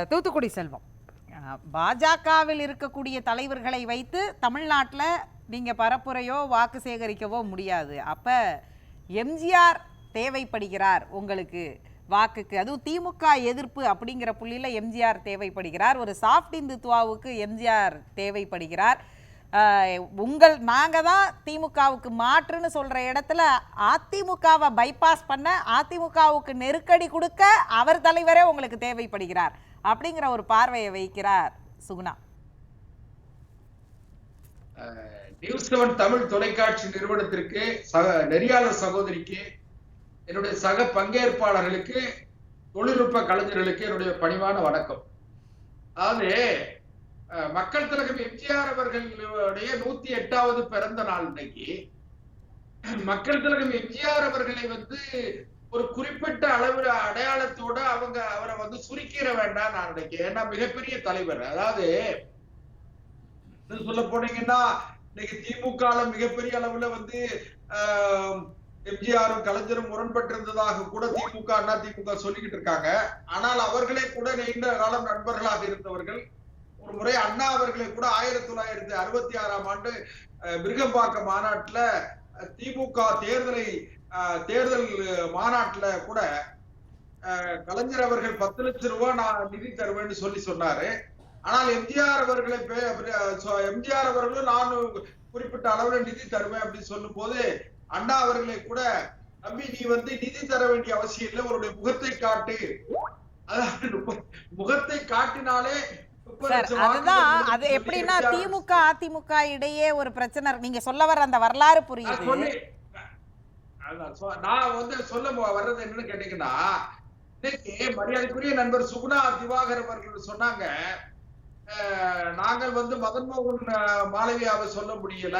தூத்துக்குடி செல்வம், பாஜகவில் இருக்கக்கூடிய தலைவர்களை வைத்து தமிழ்நாட்டில் நீங்கள் பரப்புரையோ வாக்கு சேகரிக்கவோ முடியாது. அப்போ எம்ஜிஆர் தேவைப்படுகிறார் உங்களுக்கு வாக்குக்கு, அதுவும் திமுக எதிர்ப்பு அப்படிங்கிற புள்ளியில் எம்ஜிஆர் தேவைப்படுகிறார். ஒரு சாஃப்ட் இந்துத்துவாவுக்கு எம்ஜிஆர் தேவைப்படுகிறார். நாங்கள் தான் திமுகவுக்கு மாற்றுன்னு சொல்கிற இடத்துல அதிமுகவை பைபாஸ் பண்ண, அதிமுகவுக்கு நெருக்கடி கொடுக்க அவர் தலைவரே உங்களுக்கு தேவைப்படுகிறார் அப்படிங்கிற ஒரு பார்வையை வைக்கிறார் சுகுணா. நியூஸ் 7 தமிழ் தொலைக்காட்சி நிறுவனத்திற்கு, நெறியாளர் சகோதரிக்கு, என்னுடைய சக பங்கேற்பாளர்களுக்கு, தொழில்நுட்ப கலைஞர்களுக்கு என்னுடைய பணிவான வணக்கம். அதாவது மக்கள் திலகம் எம்ஜிஆர் அவர்களுடைய 108வது பிறந்த நாள் இன்னைக்கு. மக்கள் திலகம் எம்ஜிஆர் அவர்களை ஒரு குறிப்பிட்ட அளவு அடையாளத்தோட அவரை சுருக்கிற வேண்டாம் நான் நினைக்கிறேன். ஏன்னா மிகப்பெரிய தலைவர். அதாவது சொல்ல போனீங்கன்னா இன்னைக்கு திமுக மிகப்பெரிய அளவுல எம்ஜிஆரும் கலைஞரும் முரண்பட்டிருந்ததாக கூட திமுக அண்ணா திமுக சொல்லிக்கிட்டு இருக்காங்க. ஆனால் அவர்களே கூட நீண்ட காலம் நண்பர்களாக இருந்தவர்கள். ஒரு முறை அண்ணா அவர்களை கூட 1966ஆம் ஆண்டு விருகம்பாக்கம் மாநாட்டுல திமுக தேர்தல் மாநாட்டுல கூட கலைஞர் அவர்கள் 10 லட்சம் ரூபாய் நான் நிதி தருவேன்னு சொன்னாரு. ஆனால் எம்ஜிஆர் அவர்களும் நான் குறிப்பிட்ட அளவுல நிதி தருவேன் அப்படின்னு சொல்லும் போது அண்ணா அவர்களை கூட, தம்பி நீ நிதி தர வேண்டிய அவசியம் இல்லை, உன்னுடைய முகத்தை காட்டு, அதாவது முகத்தை காட்டினாலே. அதுதான் அது எப்படின்னா திமுக அதிமுக இடையே ஒரு பிரச்சனை. நீங்க சொல்ல வர அந்த வரலாறு புரியுது. நான் சொல்ல வர்றது என்னன்னு கேட்டீங்கன்னா, இன்னைக்கு மரியாதைக்குரிய நண்பர் சுகுணா திவாகர் அவர்கள் சொன்னாங்க, நாங்கள் மதன்மோகன் மாளவியாவை சொல்ல முடியல,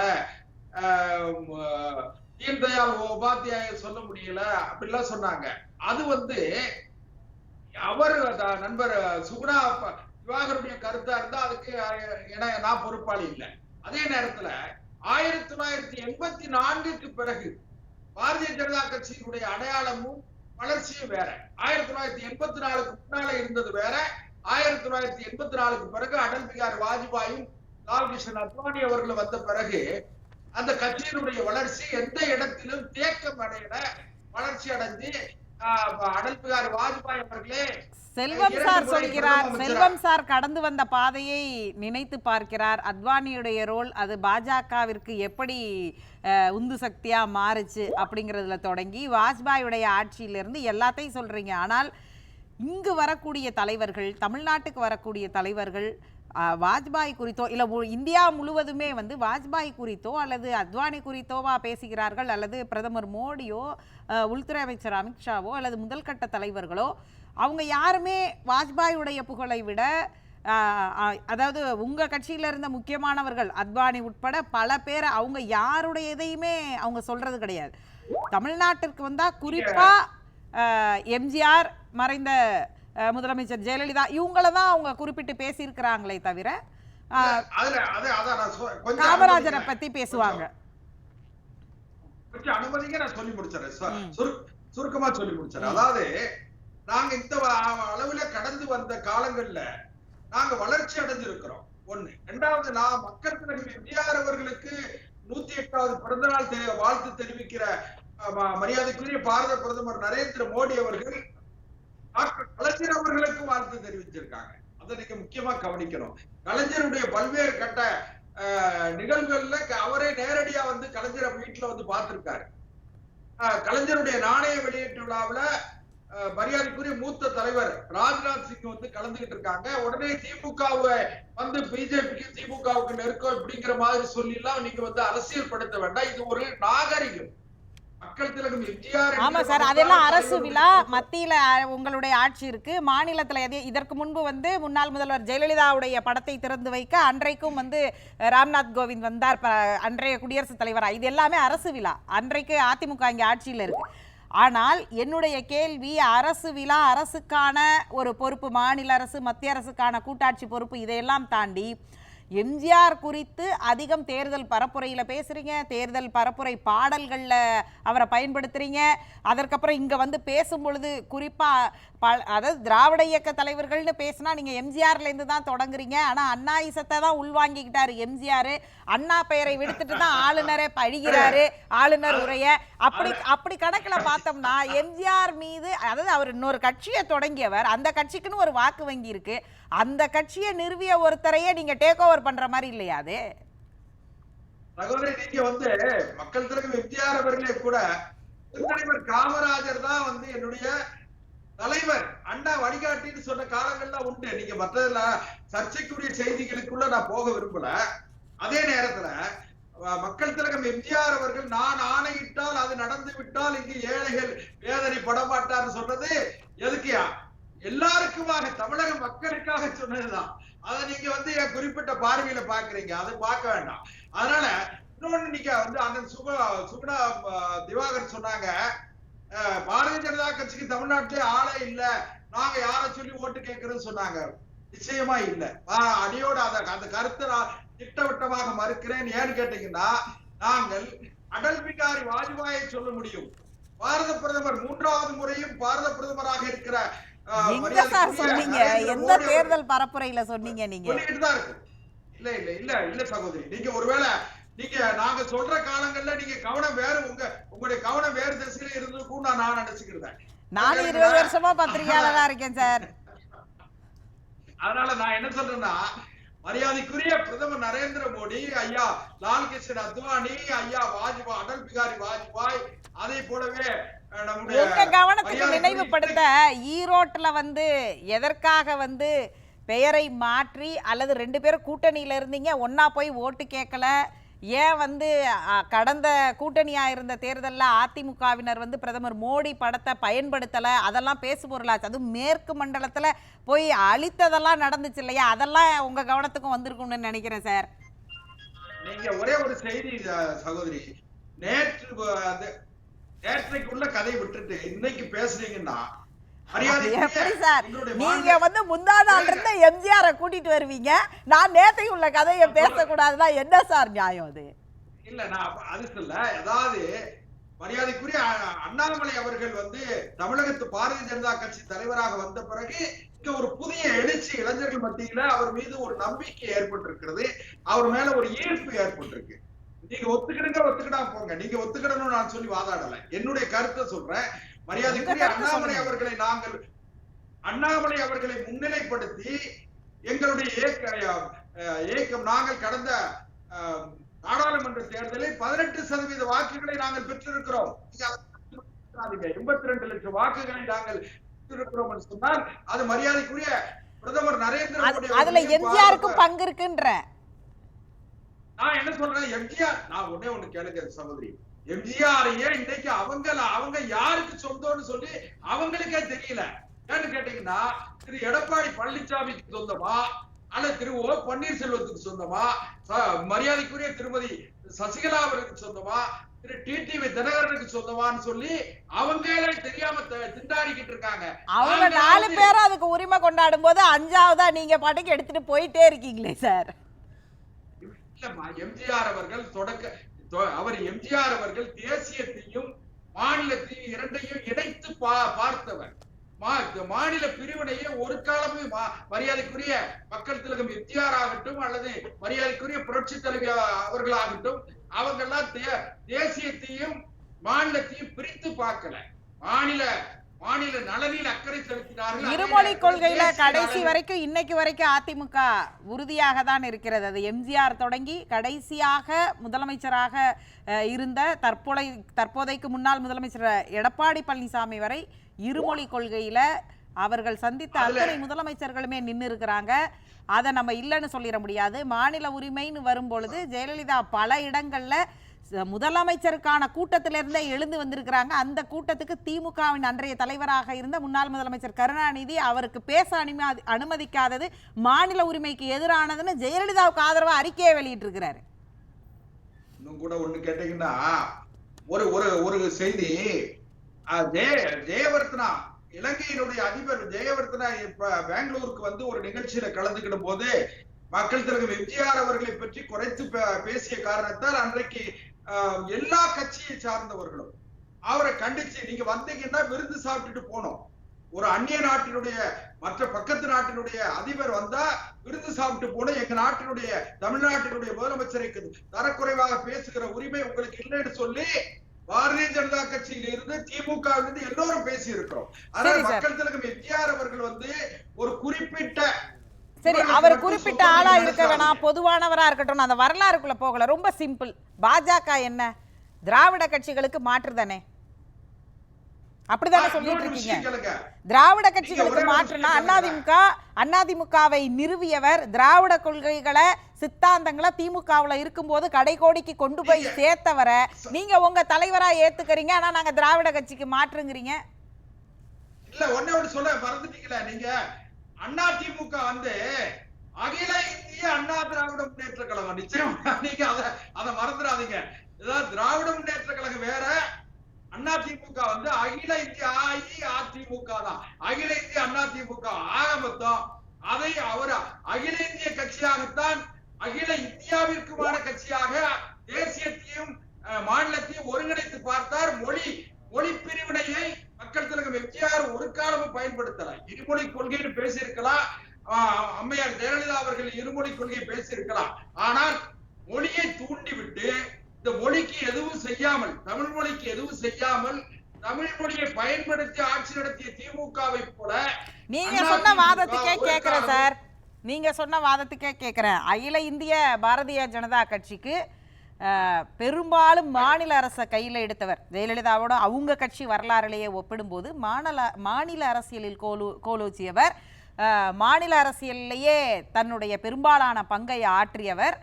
தீன் தயாள் உபாத்தியாய சொல்ல முடியல அப்படிலாம் சொன்னாங்க. அது அவர் நண்பர் சுகுணா திவாகருடைய கருத்தா இருந்தா அதுக்கு நான் பொறுப்பாளி இல்லை. அதே நேரத்துல 1984க்கு பிறகு பாரதிய ஜனதா கட்சியினுடைய அடையாளமும் வளர்ச்சியும் வேற. 1984க்கு முன்னால இருந்தது வேற. 1984க்கு பிறகு அடல் பிகாரி வாஜ்பாயும் லால் கிருஷ்ணன் அத்வானி அவர்கள் வந்த பிறகு அந்த கட்சியினுடைய வளர்ச்சி எந்த இடத்திலும் தேக்கம் அடையல, வளர்ச்சி அடைஞ்சு அடல் பிகாரி வாஜ்பாய் அவர்களே. செல்வம் சார் சொல்கிறார், செல்வம் சார் கடந்து வந்த பாதையை நினைத்து பார்க்கிறார். அத்வானியுடைய ரோல் அது பாஜகவிற்கு எப்படி உந்து சக்தியா மாறுச்சு அப்படிங்கிறதுல தொடங்கி வாஜ்பாயுடைய ஆட்சியிலிருந்து எல்லாத்தையும் சொல்றீங்க. ஆனால் இங்கு வரக்கூடிய தலைவர்கள், தமிழ்நாட்டுக்கு வரக்கூடிய தலைவர்கள் வாஜ்பாய் குறித்தோ இல்லை இந்தியா முழுவதுமே வாஜ்பாய் குறித்தோ அல்லது அத்வானி குறித்தோவா பேசுகிறார்கள், அல்லது பிரதமர் மோடியோ உள்துறை அமைச்சர் அமித்ஷாவோ அல்லது முதல் கட்ட தலைவர்களோ அவங்க யாருமே வாஜ்பாயுடைய புகழை விட, அதாவது உங்க கட்சியில இருந்த முக்கியமானவர்கள் அத்வானி உட்பட பல பேரை அவங்க யாருடைய இதையுமே அவங்க சொல்றது கிடையாது. தமிழ்நாட்டிற்கு வந்தா குறிப்பா எம்ஜிஆர், மறைந்த முதலமைச்சர் ஜெயலலிதா இவங்கள தான் அவங்க குறிப்பிட்டு பேசியிருக்கிறாங்களே தவிர காமராஜரை பத்தி பேசுவாங்க. அனுமதிங்க நான் சொல்லி முடிச்சிடறேன், சுருக்கமா சொல்லி முடிச்சிடறேன். அதாவது நாங்க இந்த அளவுல கடந்து வந்த காலங்கள்ல நாங்க வளர்ச்சி அடைஞ்சிருக்கிறோம். ஒண்ணு. இரண்டாவது, நான் மக்கள் திலகம் எம்ஜிஆர் அவர்களுக்கு 108வது பிறந்தநாள் வாழ்த்து தெரிவிக்கிற மரியாதைக்குரிய பாரத பிரதமர் நரேந்திர மோடி அவர்கள் டாக்டர் கலைஞர் அவர்களுக்கு வாழ்த்து தெரிவிச்சிருக்காங்க. அதை நீங்க முக்கியமா கவனிக்கணும். கலைஞருடைய பல்வேறு கட்ட நிகழ்வுகள்ல அவரே நேரடியா கலைஞரை வீட்டுல பார்த்திருக்காரு. கலைஞருடைய நாணய வெளியீட்டு விழாவுல மரியாதைக்குரிய மூத்த தலைவர் ராஜ்நாத் சிங் கலந்துகிட்டு இருக்காங்க. உடனே திமுகவை பிஜேபிக்கு திமுகவுக்கு நெருக்கம் இப்படிங்கிற மாதிரி சொல்லி எல்லாம் நீங்க அரசியல் படுத்த வேண்டாம். இது ஒரு நாகரிகம். மக்கள் திலகம் எம்ஜிஆர். ஆமா சார், அதெல்லாம் அரசு விழா. மத்தியில உங்களுடைய ஆட்சி இருக்கு, மாநிலத்துல இதற்கு முன்பு முன்னாள் முதல்வர் ஜெயலலிதாவுடைய படத்தை திறந்து வைக்க அன்றைக்கும் ராம்நாத் கோவிந்த் வந்தார், அன்றைய குடியரசுத் தலைவரா. இது எல்லாமே அரசு விழா. அன்றைக்கு அதிமுக இங்க ஆட்சியில் இருக்கு. ஆனால் என்னுடைய கேள்வி, அரசு விழா, அரசுக்கான ஒரு பொறுப்பு, மாநில அரசு மத்திய அரசுக்கான கூட்டாட்சி பொறுப்பு, இதையெல்லாம் தாண்டி எம்ஜிஆர் குறித்து அதிகம் தேர்தல் பரப்புரையில பேசுறீங்க, தேர்தல் பரப்புரை பாடல்கள்ல அவரை பயன்படுத்துறீங்க. அதற்கப்புறம் இங்க வந்து பேசும் பொழுது குறிப்பா அதாவது திராவிட இயக்க தலைவர்கள்னு பேசினா நீங்க எம்ஜிஆர்ல இருந்து தான் தொடங்குறீங்க. ஆனா அண்ணா இசத்தை தான் உள்வாங்கிக்கிட்டாரு எம்ஜிஆர். அண்ணா பெயரை விடுத்துட்டு தான் ஆளுநரை பழிகிறாரு, ஆளுநர் உரைய. அப்படி கணக்குல பார்த்தோம்னா எம்ஜிஆர் மீது, அதாவது அவர் இன்னொரு கட்சியை தொடங்கியவர், அந்த கட்சிக்குன்னு ஒரு வாக்கு வங்கி இருக்கு, அந்த கட்சியை நிறுவிய ஒருத்தரையே நீங்க டேக் ஓவர் பண்ற மாதிரி இல்லையா அது? சகோதரி, நீங்க வந்து மக்கள் தலைவர் எம்ஜிஆர் அவர்களே கூட தலைவர் காமராஜர் தான் வந்து என்னுடைய தலைவர், அண்ணா வழிகாட்டின்னு சொன்ன காலங்கள்லாம் உண்டு. நீங்க மற்றதுல சர்ச்சைக்குரிய செய்திகளுக்குள்ள நான் போக விரும்பல. அதே நேரத்துல மக்கள் திலகம் எம்ஜிஆர் அவர்கள் நான் ஆணையிட்டால் அது நடந்து விட்டால் இங்கு ஏழைகள் வேதனை படமாட்டார்னு சொன்னது எதுக்குயா? எல்லாருக்குமாக, தமிழக மக்களுக்காக சொன்னதுதான். அதை நீங்க வந்து குறிப்பிட்ட பார்வையில பாக்குறீங்க, அதை பார்க்க வேண்டாம். அதனால இன்னொன்னு, நீங்க வந்து அண்ணன் சுகுணா திவாகர் சொன்னாங்க, பாரதிய ஜனதா கட்சிக்கு தமிழ்நாட்டிலே ஆளே இல்ல, நாங்க யாரை சொல்லி ஓட்டு கேட்கறதுன்னு சொன்னாங்க. நிச்சயமா இல்ல. அடியோட அந்த கருத்தை நான் திட்டவட்டமாக மறுக்கிறேன். ஏன்னு கேட்டீங்கன்னா, நாங்கள் அடல் பிகாரி வாஜ்பாயை சொல்ல முடியும். பாரத பிரதமர் 3வது முறையும் பாரத பிரதமராக இருக்கிற எந்த தேர்தல் பரப்புரையில சொன்னீங்க? நீங்க சொல்லிட்டு தான் இருக்கு. இல்ல இல்ல இல்ல இல்ல சகோதரி, நீங்க ஒருவேளை நீங்க நாங்க சொல்ற காலங்கள்ல நீங்க கவனம் வேற, உங்களுடைய கவனம் வேறு திசையில இருந்திருக்கும் நான் நினைச்சுக்கிறேன். நான் 20 வருஷமா பத்திரிகையாளரா இருக்கேன் சார். அதனால நான் என்ன சொல்றேன்னா, மரியாதைக்குரிய பிரதமர் நரேந்திர மோடி, ஐயா லால் கிருஷ்ண அத்வானி, ஐயா வாஜ்பாய், அடல் பிகாரி வாஜ்பாய், அதே போலவே உங்க கவனத்துக்கு நினைவுபடுத்த, ஈரோட்டுல வந்து எதற்காக வந்து பெயரை மாற்றி, அல்லது 2 பேரும் கூட்டணியில இருந்தீங்க, ஒன்னா போய் ஓட்டு கேட்கல, ஏன் வந்து கடந்த கூட்டணியா இருந்த தேர்தலில் அதிமுகவினர் வந்து பிரதமர் மோடி படத்தை பயன்படுத்தல, அதெல்லாம் பேசு பொருளாச்சு. அதுவும் மேற்கு மண்டலத்துல போய் அழித்ததெல்லாம் நடந்துச்சு இல்லையா? அதெல்லாம் உங்க கவனத்துக்கும் வந்திருக்கும்னு நினைக்கிறேன் சார். நீங்க ஒரே ஒரு செய்தி சகோதரி, நேற்றைக்குள்ள கதை விட்டுட்டு இன்னைக்கு பேசுறீங்கன்னா எப்படி சார் நீங்க வந்து முந்தா நாள் இருந்த எம்ஜிஆரை கூட்டிட்டு வருவீங்க, நான் நேற்றைக்கு உள்ள கதையை பேசக்கூடாதுன்னா என்ன சார் நியாயம் அது? இல்ல நான் அது சொல்ல, அதாவது மரியாதைக்குரிய அண்ணாமலை அவர்கள் வந்து தமிழகத்து பாரதிய ஜனதா கட்சி தலைவராக வந்த பிறகு இங்க ஒரு புதிய எழுச்சி இளைஞர்கள் மத்தியில அவர் மீது ஒரு நம்பிக்கை ஏற்பட்டிருக்கிறது, அவர் மேல ஒரு ஈர்ப்பு ஏற்பட்டிருக்கு. நீங்க ஒத்துக்கிடா போங்க, நீங்க ஒத்துக்கிடணும் நான் சொல்லி வாதாடல, என்னுடைய கருத்தை சொல்றேன். மரியாதைக்குரிய அண்ணாமலை அவர்களை முன்னிலைப்படுத்தி எங்களுடைய இயக்கம் நாங்கள் கடந்த நாடாளுமன்ற தேர்தலில் 18% வாக்குகளை நாங்கள் பெற்றிருக்கிறோம். 82 லட்சம் வாக்குகளை நாங்கள் பெற்றிருக்கிறோம் என்று சொன்னால் அது மரியாதைக்குரிய பிரதமர் நரேந்திர மோடி, அதுல எம்ஜிஆருக்கும் பங்கு இருக்குன்ற. நான் என்ன சொல்றேன், எம்ஜிஆர், நான் ஒண்ணு கேளுங்க சகோதரி, எம்ஜிஆரையே இன்னைக்கு அவங்க யாருக்கு சொந்தம்னு சொல்லி அவங்களுக்கே தெரியல. ஏன்னு கேட்டீங்கன்னா, திரு எடப்பாடி பழனிசாமிக்கு சொந்தமா, அல்லது திரு ஓ பன்னீர்செல்வத்துக்கு சொந்தமா, மரியாதைக்குரிய திருமதி சசிகலா அவருக்கு சொந்தமா, திரு டிடிவி தினகரனுக்கு சொந்தமான்னு சொல்லி அவங்களே தெரியாம திண்டாடிக்கிட்டு இருக்காங்க. அவங்க 4 பேரும் அதுக்கு உரிமை கொண்டாடும் போது 5ஆவதா நீங்க பாட்டுக்கு எடுத்துட்டு போயிட்டே இருக்கீங்களே சார். இல்லம்மா, எம்ஜிஆர் அவர்கள் தேசியத்தையும் மாநிலத்தையும் இரண்டையும் இணைத்து பார்த்தவர். மாநில பிரிவினையை ஒரு காலமே மரியாதைக்குரிய மக்கள் திலகம் எம்ஜிஆர் ஆகட்டும் அல்லது மரியாதைக்குரிய புரட்சி தலைவர் அவர்களாகட்டும், அவங்க எல்லாம் தேசியத்தையும் மாநிலத்தையும் பிரித்து பார்க்கல, மாநில நலனில் அக்கறை செலுத்தினார்கள். இருமொழி கொள்கையில கடைசி வரைக்கும் இன்னைக்கு வரைக்கும் அதிமுக உறுதியாக தான் இருக்கிறது. அது எம்ஜிஆர் தொடங்கி கடைசியாக முதலமைச்சராக இருந்த தற்போதைக்கு முன்னாள் முதலமைச்சர் எடப்பாடி பழனிசாமி வரை இருமொழி கொள்கையில அவர்கள் சந்தித்த அத்தனை முதலமைச்சர்களுமே நின்று இருக்கிறாங்க. அதை நம்ம இல்லைன்னு சொல்லிட முடியாது. மாநில உரிமைன்னு வரும்பொழுது ஜெயலலிதா பல இடங்கள்ல முதலமைச்சருக்கான கூட்டத்திலிருந்தே எழுந்து வந்திருக்கிறாங்க. அந்த கூட்டத்துக்கு திமுகவின் அன்றைய தலைவராக இருந்த முன்னாள் முதலமைச்சர் கருணாநிதி அவருக்கு பேச அனுமதிக்காதது மாநில உரிமைக்கு எதிரானதுன்னு ஜெயலலிதாவுக்கு ஆதரவா அறிக்கையை வெளியிட்டு இருக்கிறாரு. இன்னும் கூட ஒண்ணு கேட்டீங்கன்னா, ஒரு செய்தி, ஜெயவர்த்தனா இலங்கையினுடைய அதிபர் ஜெயவர்த்தனா இப்ப பெங்களூருக்கு வந்து ஒரு நிகழ்ச்சியில கலந்துக்கிடும் போது மக்கள் தலைவர் எம்ஜிஆர் அவர்களை பற்றி குறைத்து பேசிய காரணத்தால் அன்றைக்கு எல்லா கட்சியை சார்ந்தவர்களும் அவரை கண்டிச்சு, நீங்க வந்தீங்கன்னா விருந்து சாப்பிட்டுட்டு போனோம். ஒரு அந்நிய நாட்டினுடைய மற்ற பக்கத்து நாட்டினுடைய அதிபர் வந்தா விருந்து சாப்பிட்டு போன எங்க நாட்டினுடைய தமிழ்நாட்டினுடைய முதலமைச்சருக்கு தரக்குறைவாக பேசுகிற உரிமை உங்களுக்கு இல்லைன்னு சொல்லி பாரதிய ஜனதா கட்சியில இருந்து திமுக இருந்து எல்லோரும் பேசி இருக்கிறோம். அதனால மக்கள் தலைவர் எம்ஜிஆர் அவர்கள் ஒரு குறிப்பிட்ட சரி, அவர் குறிப்பிட்ட ஆளா இருக்க வேணாம், பொதுவானவரா இருக்கட்டும், அந்த வரலாறுக்குள்ள போகல. ரொம்ப சிம்பிள். பாஜக என்ன திராவிட கட்சிகளுக்கு மாற்று தானே, அப்படிதானே சொல்லிட்டு இருக்கீங்க? திராவிட கட்சிகளுக்கு மாற்றுனா அதிமுகவை நிறுவியவர், திராவிட கொள்கைகளை சித்தாந்தங்களை திமுகவுல இருக்கும்போது கடைகோடிக்கு கொண்டு போய் சேர்த்தவரை நீங்க உங்க தலைவரா ஏத்துக்கிறீங்க. ஆனா நாங்க திராவிட கட்சிக்கு மாற்றுங்கிறீங்க. இல்ல ஒண்ணு சொல்ல மறந்துட்டீங்களா நீங்க? அதிமுக அகில இந்திய அண்ணா திராவிட முன்னேற்ற கழகம். நிச்சயமா நீங்க அதை மறந்துடாதீங்க. திராவிட முன்னேற்ற கழகம் வேற, அதிமுக அகில இந்திய அதிமுக தான். அகில இந்திய அதிமுக ஆக மொத்தம் அதை அவர் அகில இந்திய கட்சியாகத்தான், அகில இந்தியாவிற்குமான கட்சியாக தேசியத்தையும் மாநிலத்தையும் ஒருங்கிணைத்து பார்த்தார். மொழி பிரிவினையை மக்கள் தலைவர் எம்ஜிஆர் ஒரு காலமும் பயன்படுத்தலாம். இருமொழி கொள்கைன்னு பேசியிருக்கலாம், அம்மையார் ஜெயலலிதா அவர்கள் இருமொழி கொள்கையை பேசியிருக்கலாம். ஆனால் மொழியை தூண்டிவிட்டு இந்த மொழிக்கு எதுவும் செய்யாமல், தமிழ் மொழிக்கு எதுவும் செய்யாமல் தமிழ் மொழியை பயன்படுத்தி ஆட்சி நடத்திய திமுகவை போல நீங்க சொன்ன வாதத்துக்கே கேட்கிறேன் சார், நீங்க சொன்ன வாதத்துக்கே கேட்கிறேன். அகில இந்திய பாரதிய ஜனதா கட்சிக்கு பெரும்பாலும் மாநில அரசை கையில் எடுத்தவர் ஜெயலலிதாவோட அவங்க கட்சி வரலாறுலேயே ஒப்பிடும்போது மாநில அரசியலில் கோலோச்சியவர், மாநில அரசியலிலேயே தன்னுடைய பெரும்பாலான பங்கை ஆற்றியவர்.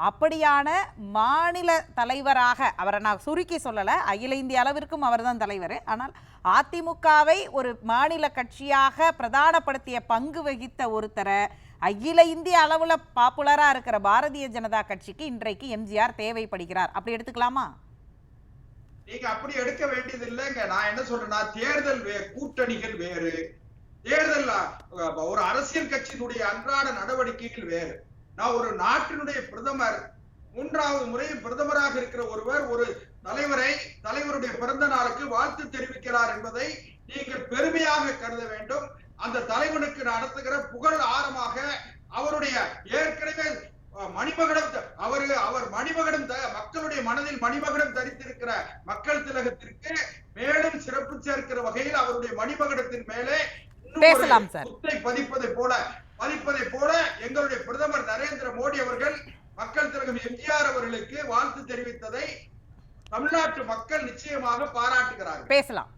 அப்படியான மாநில தலைவராக அவரை நான் சுருக்கி சொல்லலை, அகில இந்திய அளவிற்கும் அவர் தான் தலைவர். ஆனால் அதிமுகவை ஒரு மாநில கட்சியாக பிரதானப்படுத்திய பங்கு வகித்த ஒருத்தரை அகில இந்திய அளவுல பாப்புலரா இருக்கிற பாரதிய ஜனதா கட்சிக்கு இன்றைக்கு எம்ஜிஆர் தேவைப்படுகிறார். அப்படி எடுத்துக்கலாமா? நீங்க அப்படி எடுக்க வேண்டியது இல்லைங்க. நான் என்ன சொல்றேன்னா, தேர்தல் கூட்டணிகள் வேறு, தேர்தல் ஒரு அரசியல் கட்சியினுடைய அன்றாட நடவடிக்கைகள் வேறு. நான் ஒரு நாட்டினுடைய பிரதமர், 3வது முறை பிரதமராக இருக்கிற ஒருவர் ஒரு தலைவருடைய பிறந்த நாளுக்கு வாழ்த்து தெரிவிக்கிறார் என்பதை நீங்கள் பெருமையாக கருத வேண்டும். அந்த தலைவனுக்கு நடத்துகிற புகழ் ஆரமாக அவருடைய ஏற்கனவே மணிமகுடம் அவர் மணிமகுடம் மக்களுடைய மனதில் மணிமகுடம் தரித்திருக்கிற மக்கள் திலகத்திற்கு மேலும் சிறப்பு சேர்க்கிற வகையில் அவருடைய மணிமகுடத்தின் மேலே முத்தை பதிப்பதை போல எங்களுடைய பிரதமர் நரேந்திர மோடி அவர்கள் மக்கள் திலகம் எம்ஜிஆர் அவர்களுக்கு வாழ்த்து தெரிவித்ததை தமிழ்நாட்டு மக்கள் நிச்சயமாக பாராட்டுகிறார்கள். பேசலாம்.